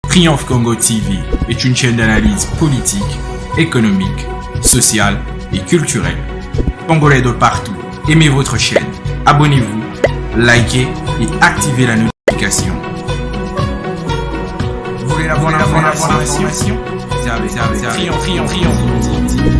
Triomphe Congo TV est une chaîne d'analyse politique, économique, sociale et culturelle. Congolais de partout, aimez votre chaîne, abonnez-vous, likez et activez la notification. Vous voulez la bonne information? Triomphe Congo TV.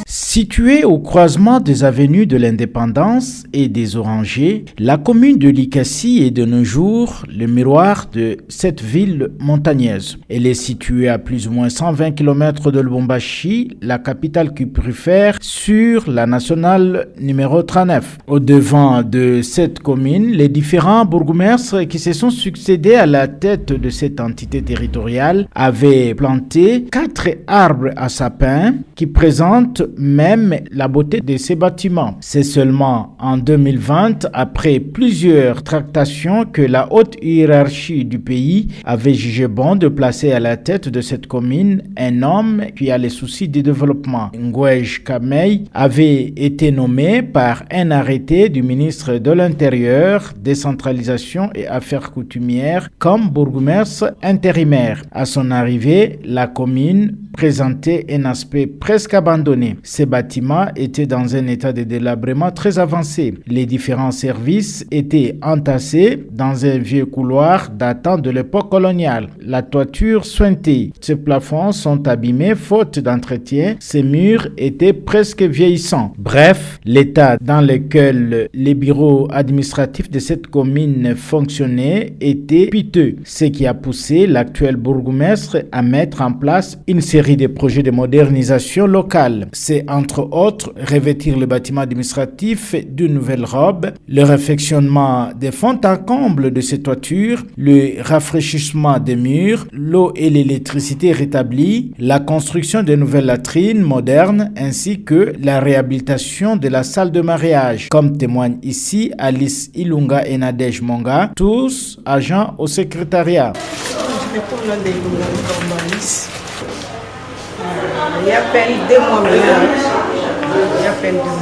Située au croisement des avenues de l'Indépendance et des Orangers, la commune de Likasi est de nos jours le miroir de cette ville montagneuse. Elle est située à plus ou moins 120 km de Lubumbashi, la capitale cuprifère, sur la nationale numéro 39. Au devant de cette commune, les différents bourgmestres qui se sont succédés à la tête de cette entité territoriale avaient planté 4 arbres à sapin qui présentent même la beauté de ces bâtiments. C'est seulement en 2020, après plusieurs tractations, que la haute hiérarchie du pays avait jugé bon de placer à la tête de cette commune un homme qui a les soucis du développement. Ngwej Kamei avait été nommé par un arrêté du ministre de l'Intérieur, Décentralisation et Affaires coutumières comme bourgmestre intérimaire. À son arrivée, la commune présentait un aspect presque abandonné. Ces bâtiments étaient dans un état de délabrement très avancé. Les différents services étaient entassés dans un vieux couloir datant de l'époque coloniale. La toiture suintée. Ces plafonds sont abîmés faute d'entretien. Ces murs étaient presque vieillissants. Bref, l'état dans lequel les bureaux administratifs de cette commune fonctionnaient était piteux, ce qui a poussé l'actuel bourgmestre à mettre en place une série de projets de modernisation locale. C'est entre autres revêtir le bâtiment administratif d'une nouvelle robe, le réfectionnement des fonds en comble de ces toitures, le rafraîchissement des murs, l'eau et l'électricité rétablies, la construction de nouvelles latrines modernes ainsi que la réhabilitation de la salle de mariage, comme témoignent ici Alice Ilunga et Nadège Monga, tous agents au secrétariat. Il y a à peine 2 mois maintenant. Il y a à peine 2 mois.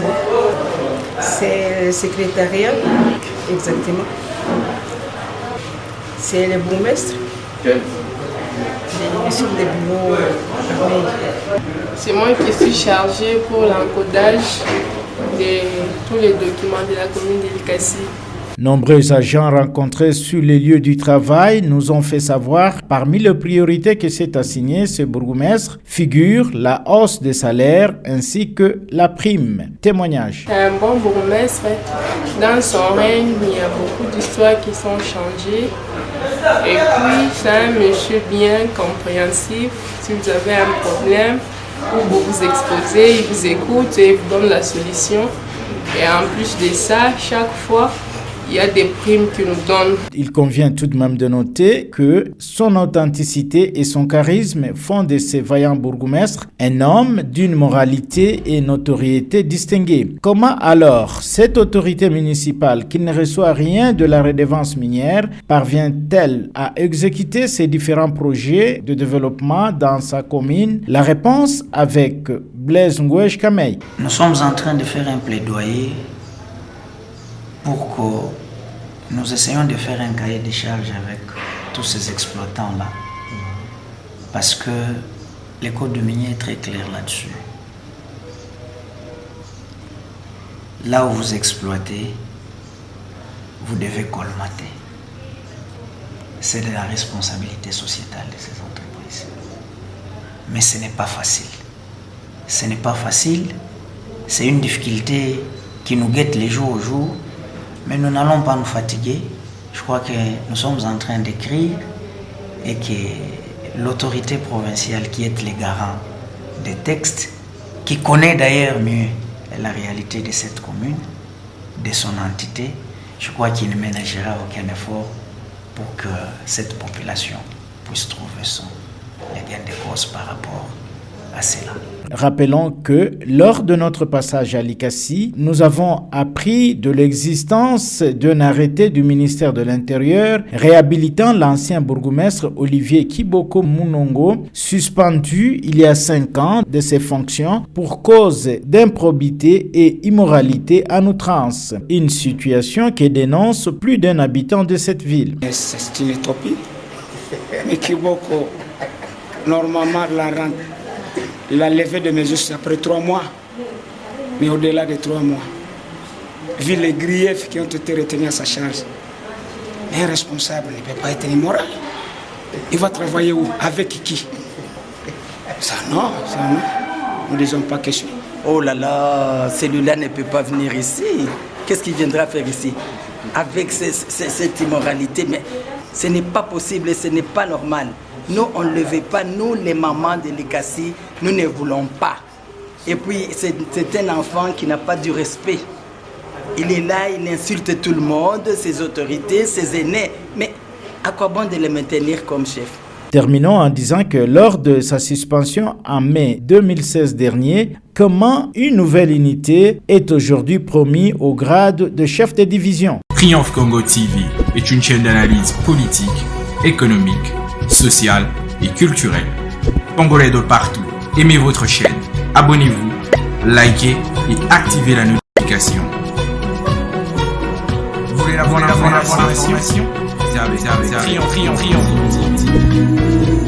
C'est le secrétariat, exactement. C'est le bourgmestre. Sur des bureaux. C'est moi qui suis chargée pour l'encodage de tous les documents de la commune de Likasi. Nombreux agents rencontrés sur les lieux du travail nous ont fait savoir, parmi les priorités que s'est assigné ce bourgmestre, figure la hausse des salaires ainsi que la prime. Témoignage. C'est un bon bourgmestre. Dans son règne, il y a beaucoup d'histoires qui sont changées. Et puis, c'est un monsieur bien compréhensif. Si vous avez un problème, vous vous exposez, il vous écoute et il vous donne la solution. Et en plus de ça, chaque fois, il y a des primes qu'ils nous donnent. Il convient tout de même de noter que son authenticité et son charisme font de ce vaillant bourgmestre un homme d'une moralité et notoriété distinguée. Comment alors cette autorité municipale, qui ne reçoit rien de la redevance minière, parvient-elle à exécuter ses différents projets de développement dans sa commune? La réponse avec Blaise Ngwej Kamei. Nous sommes en train de faire un plaidoyer pour que nous essayons de faire un cahier de charges avec tous ces exploitants-là. Parce que le code minier est très clair là-dessus. Là où vous exploitez, vous devez colmater. C'est de la responsabilité sociétale de ces entreprises. Mais ce n'est pas facile. Ce n'est pas facile. C'est une difficulté qui nous guette les jours au jour. Mais nous n'allons pas nous fatiguer. Je crois que nous sommes en train d'écrire et que l'autorité provinciale qui est le garant des textes, qui connaît d'ailleurs mieux la réalité de cette commune, de son entité, je crois qu'il ne ménagera aucun effort pour que cette population puisse trouver son gain de cause par rapport à cela. Rappelons que lors de notre passage à Likasi, nous avons appris de l'existence d'un arrêté du ministère de l'Intérieur réhabilitant l'ancien bourgmestre Olivier Kiboko Munongo, suspendu il y a 5 ans de ses fonctions pour cause d'improbité et immoralité en outrance. Une situation que dénonce plus d'un habitant de cette ville. C'est une utopie. Mais Kiboko, normalement, la levée de mesures, c'est après 3 mois. Mais au-delà de 3 mois, vu les griefs qui ont été retenus à sa charge, un responsable ne peut pas être immoral. Il va travailler où? Avec qui? Ça non. Nous ne disons pas question. Oh là là, celui-là ne peut pas venir ici. Qu'est-ce qu'il viendra faire ici? Avec cette immoralité, mais ce n'est pas possible, ce n'est pas normal. Nous, on ne le veut pas. Nous, les mamans de Likasi, nous ne voulons pas. Et puis, c'est un enfant qui n'a pas du respect. Il est là, il insulte tout le monde, ses autorités, ses aînés. Mais à quoi bon de les maintenir comme chef? Terminons en disant que lors de sa suspension en mai 2016 dernier, comment une nouvelle unité est aujourd'hui promise au grade de chef de division. Triomphe Congo TV est une chaîne d'analyse politique, économique, sociale et culturelle. Congolais de partout, aimez votre chaîne, abonnez-vous, likez et activez la notification. Vous voulez la bonne information? Triomphe Congo TV.